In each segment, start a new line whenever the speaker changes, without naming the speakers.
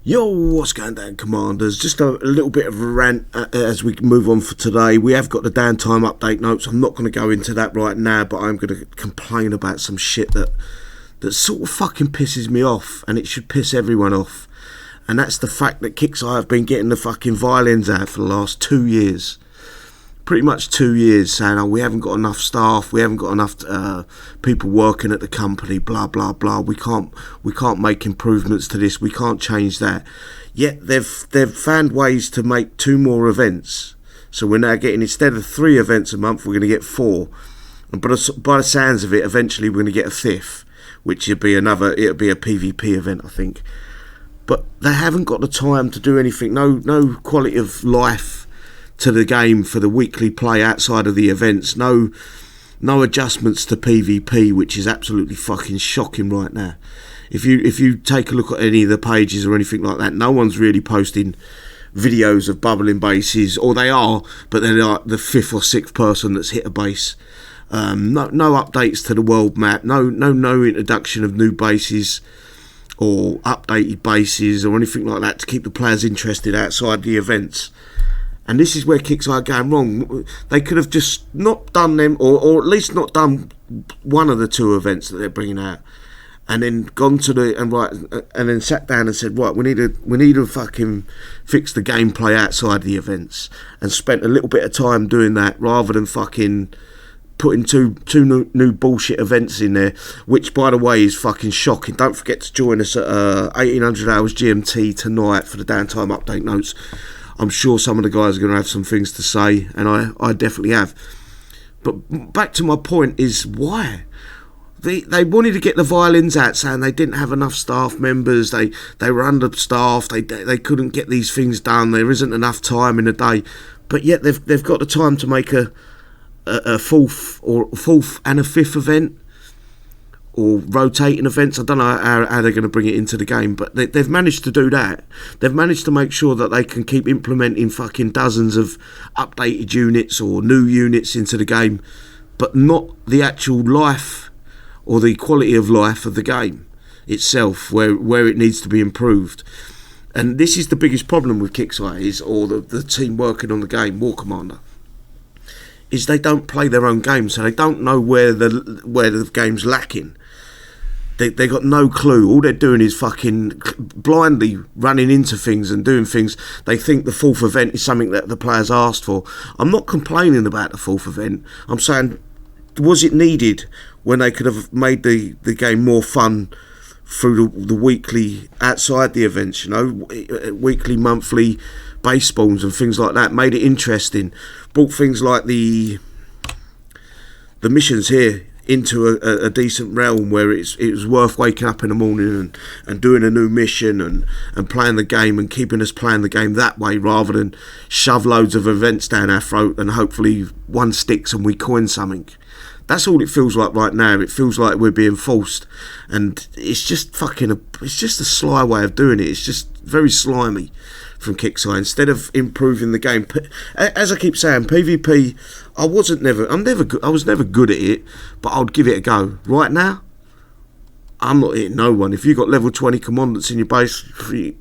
Yo, what's going down, Commanders? Just a little bit of a rant as we move on for today. We have got the downtime update notes. I'm not going to go into that right now, but I'm going to complain about some shit that sort of fucking pisses me off, and it should piss everyone off. And that's the fact that Kixeye have been getting the fucking violins out for the last 2 years. Pretty much 2 years, saying, oh, we haven't got enough staff, we haven't got enough people working at the company, blah blah blah. We can't make improvements to this, we can't change that. Yet they've found ways to make 2 more events. So we're now getting, instead of 3 events a month, we're going to get 4. And by the sounds of it, eventually we're going to get a 5th, which it'll be a PvP event, I think. But they haven't got the time to do anything. No quality of life to the game for the weekly play outside of the events. No adjustments to PvP, which is absolutely fucking shocking right now. If you take a look at any of the pages or anything like that, no one's really posting videos of bubbling bases, or they are, but they're like the 5th or 6th person that's hit a base. No updates to the world map. No introduction of new bases or updated bases or anything like that to keep the players interested outside the events. And this is where Kixeye are going wrong. They could have just not done them, or at least not done one of the 2 events that they're bringing out, and then gone to and then sat down and said, right, we need to fucking fix the gameplay outside the events, and spent a little bit of time doing that rather than fucking putting two new bullshit events in there, which by the way is fucking shocking. Don't forget to join us at 1800 hours GMT tonight for the downtime update notes. I'm sure some of the guys are going to have some things to say, and I definitely have. But back to my point is, why? They wanted to get the violins out, saying they didn't have enough staff members, they were understaffed, they couldn't get these things done, there isn't enough time in a day. But yet they've got the time to make a 4th and a 5th event, or rotating events. I don't know how they're going to bring it into the game, but they've managed to do that. They've managed to make sure that they can keep implementing fucking dozens of updated units or new units into the game, but not the actual life or the quality of life of the game itself, where it needs to be improved. And this is the biggest problem with Kixeye, or the team working on the game, War Commander, is they don't play their own game, so they don't know where the game's lacking. They got no clue. All they're doing is fucking blindly running into things and doing things. They think the 4th event is something that the players asked for. I'm not complaining about the 4th event. I'm saying, was it needed when they could have made the game more fun through the weekly, outside the events, weekly, monthly base spawns and things like that, made it interesting, brought things like the missions here into a decent realm where it was worth waking up in the morning and doing a new mission and playing the game and keeping us playing the game that way, rather than shove loads of events down our throat and hopefully one sticks and we coin something. That's all it feels like right now. It feels like we're being forced, and it's just it's just a sly way of doing it. It's just very slimy from Kixeye. Instead of improving the game, as I keep saying, PvP, I was never good at it, but I would give it a go. Right now, I'm not hitting no one. If you got level 20 commandants in your base,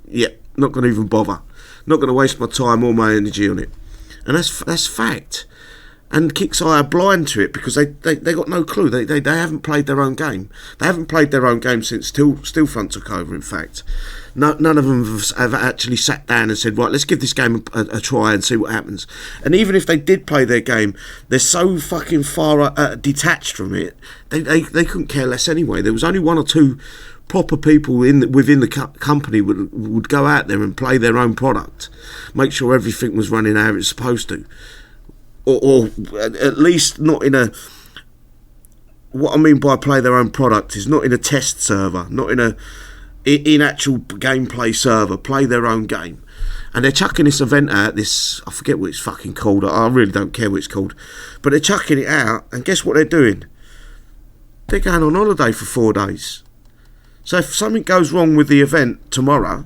yeah, not going to even bother. Not going to waste my time or my energy on it. And that's fact. And Kixeye are blind to it because they got no clue. They haven't played their own game. They haven't played their own game since Steelfront took over, in fact. None of them have actually sat down and said, right, let's give this game a try and see what happens. And even if they did play their game, they're so fucking far detached from it, they couldn't care less anyway. There was only 1 or 2 proper people within the company would go out there and play their own product, make sure everything was running how it's supposed to. Or at least not in a... What I mean by play their own product is not in a test server, not in actual gameplay server, play their own game. And they're chucking this event out, I forget what it's fucking called, I really don't care what it's called, but they're chucking it out, and guess what they're doing? They're going on holiday for 4 days. So if something goes wrong with the event tomorrow,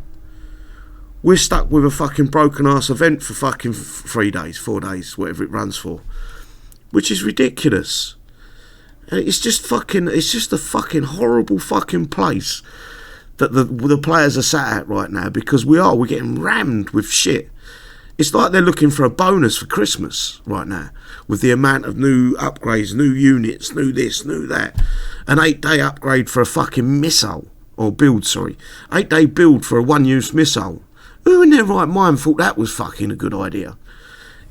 we're stuck with a fucking broken ass event for fucking 3 days, 4 days, whatever it runs for, which is ridiculous. And it's just a fucking horrible fucking place that the players are sat at right now, because we're getting rammed with shit. It's like they're looking for a bonus for Christmas right now, with the amount of new upgrades, new units, new this, new that. An 8-day upgrade for a fucking missile, or build, sorry. 8-day build for a one-use missile. Who in their right mind thought that was fucking a good idea?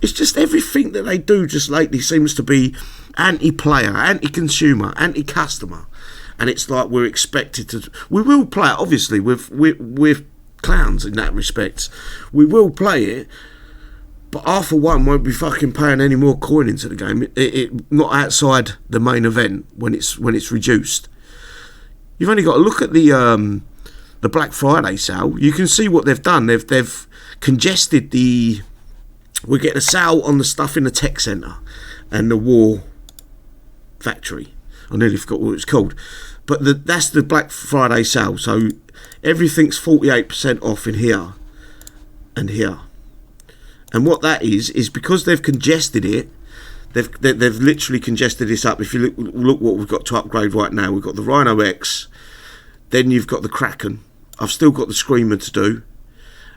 It's just everything that they do just lately seems to be anti-player, anti-consumer, anti-customer. And it's like we're expected to... We will play it, obviously, we're clowns in that respect. We will play it, but I, for one, won't be fucking paying any more coin into the game. It not outside the main event when it's reduced. You've only got to look at the Black Friday sale. You can see what they've done. They've congested the... We're getting a sale on the stuff in the tech centre and the war factory. I nearly forgot what it's called. But that's the Black Friday sale. So everything's 48% off in here and here. And what that is because they've congested it, they've literally congested this up. If you look what we've got to upgrade right now, we've got the Rhino X, then you've got the Kraken. I've still got the Screamer to do.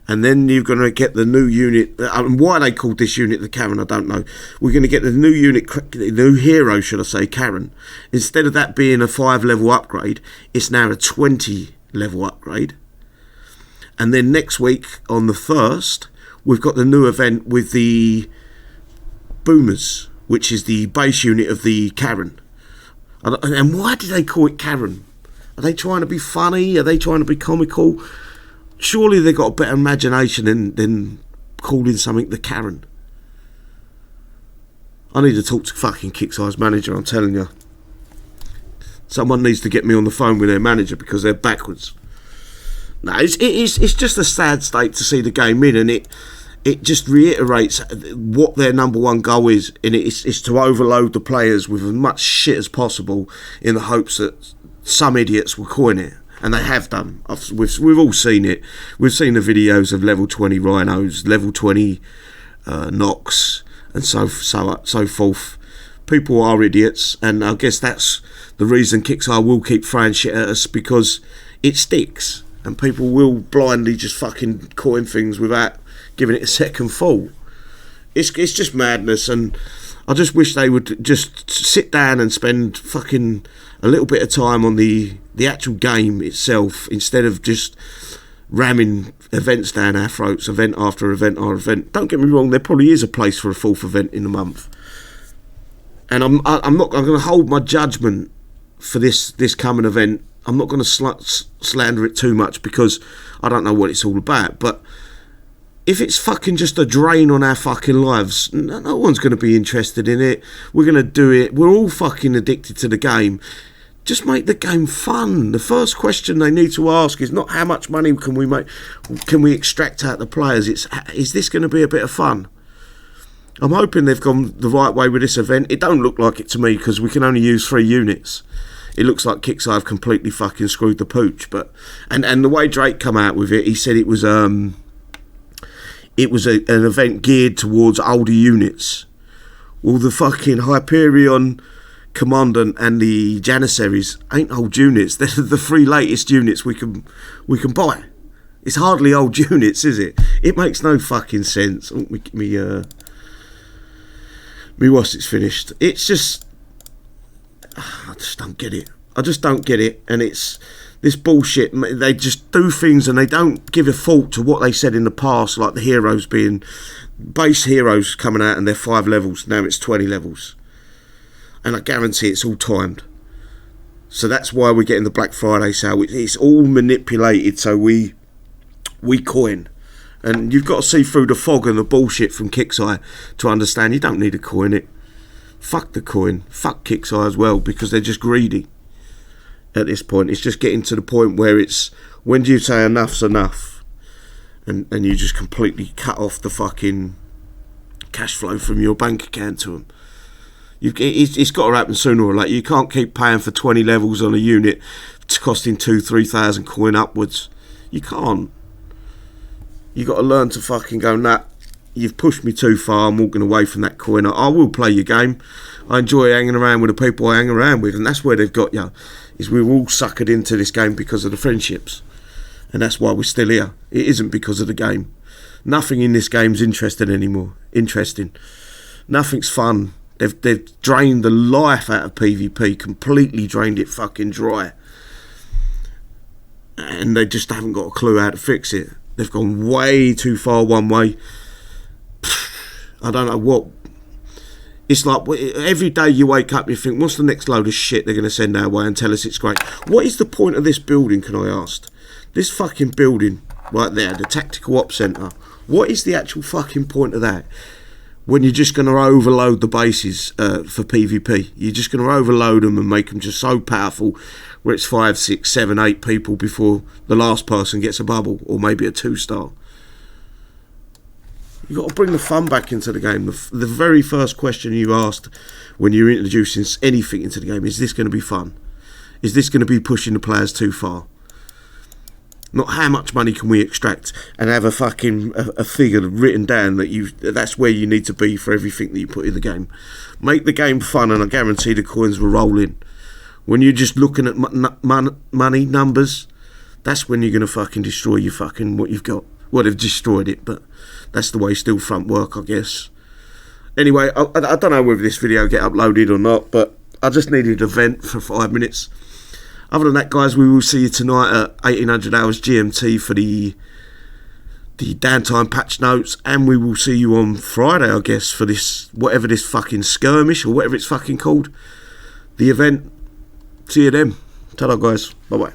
And then you're going to get the new unit. And why they called this unit the Karen, I don't know. We're going to get the new unit, the new hero, should I say, Karen. Instead of that being a 5-level upgrade, it's now a 20-level upgrade. And then next week, on the 1st, we've got the new event with the Boomers, which is the base unit of the Karen. And why did they call it Karen? Are they trying to be funny? Are they trying to be comical? Surely they've got a better imagination than calling something the Karen. I need to talk to fucking Kixeye's manager, I'm telling you. Someone needs to get me on the phone with their manager, because they're backwards. No, it's just a sad state to see the game in, and it just reiterates what their number one goal is, and it's to overload the players with as much shit as possible in the hopes that some idiots will coin it. And they have done. We've all seen it. We've seen the videos of level 20 Rhinos, level 20 Nox, and so forth. People are idiots, and I guess that's the reason Kixeye will keep throwing shit at us, because it sticks, and people will blindly just fucking coin things without giving it a second thought. It's just madness, and I just wish they would just sit down and spend fucking a little bit of time on the actual game itself, instead of just ramming events down our throats, event after event after event. Don't get me wrong, there probably is a place for a 4th event in a month, and I'm going to hold my judgment for this coming event. I'm not going to slander it too much, because I don't know what it's all about. But if it's fucking just a drain on our fucking lives, no one's going to be interested in it. We're going to do it. We're all fucking addicted to the game. Just make the game fun. The first question they need to ask is not how much money can we extract out the players. It's, is this going to be a bit of fun? I'm hoping they've gone the right way with this event. It don't look like it to me, because we can only use 3 units. It looks like Kixeye have completely fucking screwed the pooch. But and the way Drake come out with it, he said it was an event geared towards older units. Well, the fucking Hyperion, Commandant and the Janissaries ain't old units. They're the 3 latest units we can buy. It's hardly old units, is it? It makes no fucking sense. Me what's it's finished. It's just, I just don't get it. I just don't get it. And it's this bullshit. They just do things and they don't give a thought to what they said in the past, like the heroes being base heroes coming out and they're 5 levels. Now it's 20 levels. And I guarantee it's all timed. So that's why we're getting the Black Friday sale. It's all manipulated so we coin. And you've got to see through the fog and the bullshit from Kixeye to understand you don't need to coin it. Fuck the coin. Fuck Kixeye as well, because they're just greedy at this point. It's just getting to the point where it's, when do you say enough's enough? And you just completely cut off the fucking cash flow from your bank account to them. It's got to happen sooner or later. You can't keep paying for 20 levels on a unit costing 2,000-3,000 coin upwards. You can't. You got to learn to fucking go, nah, you've pushed me too far, I'm walking away from that coin. I will play your game. I enjoy hanging around with the people I hang around with, and that's where they've got you, is we're all suckered into this game because of the friendships. And that's why we're still here. It isn't because of the game. Nothing in this game's interesting anymore. Nothing's fun. They've drained the life out of PvP, completely drained it fucking dry. And they just haven't got a clue how to fix it. They've gone way too far one way. I don't know what. It's like every day you wake up, you think, what's the next load of shit they're going to send our way and tell us it's great? What is the point of this building, can I ask? This fucking building right there, the Tactical Ops Centre. What is the actual fucking point of that? When you're just going to overload the bases for PvP. You're just going to overload them and make them just so powerful where it's 5, 6, 7, 8 people before the last person gets a bubble or maybe a 2-star. You've got to bring the fun back into the game. The very first question you asked when you're introducing anything into the game, is this going to be fun? Is this going to be pushing the players too far? Not how much money can we extract and have a fucking a figure written down that's where you need to be for everything that you put in the game. Make the game fun and I guarantee the coins will roll in. When you're just looking at money numbers, that's when you're going to fucking destroy your fucking what you've got. Well, they've destroyed it, but that's the way Stillfront work, I guess. Anyway, I don't know whether this video will get uploaded or not, but I just needed a vent for 5 minutes. Other than that, guys, we will see you tonight at 1800 hours GMT for the downtime patch notes, and we will see you on Friday, I guess, for this, whatever this fucking skirmish or whatever it's fucking called, the event. See you then. Ta-da, guys. Bye-bye.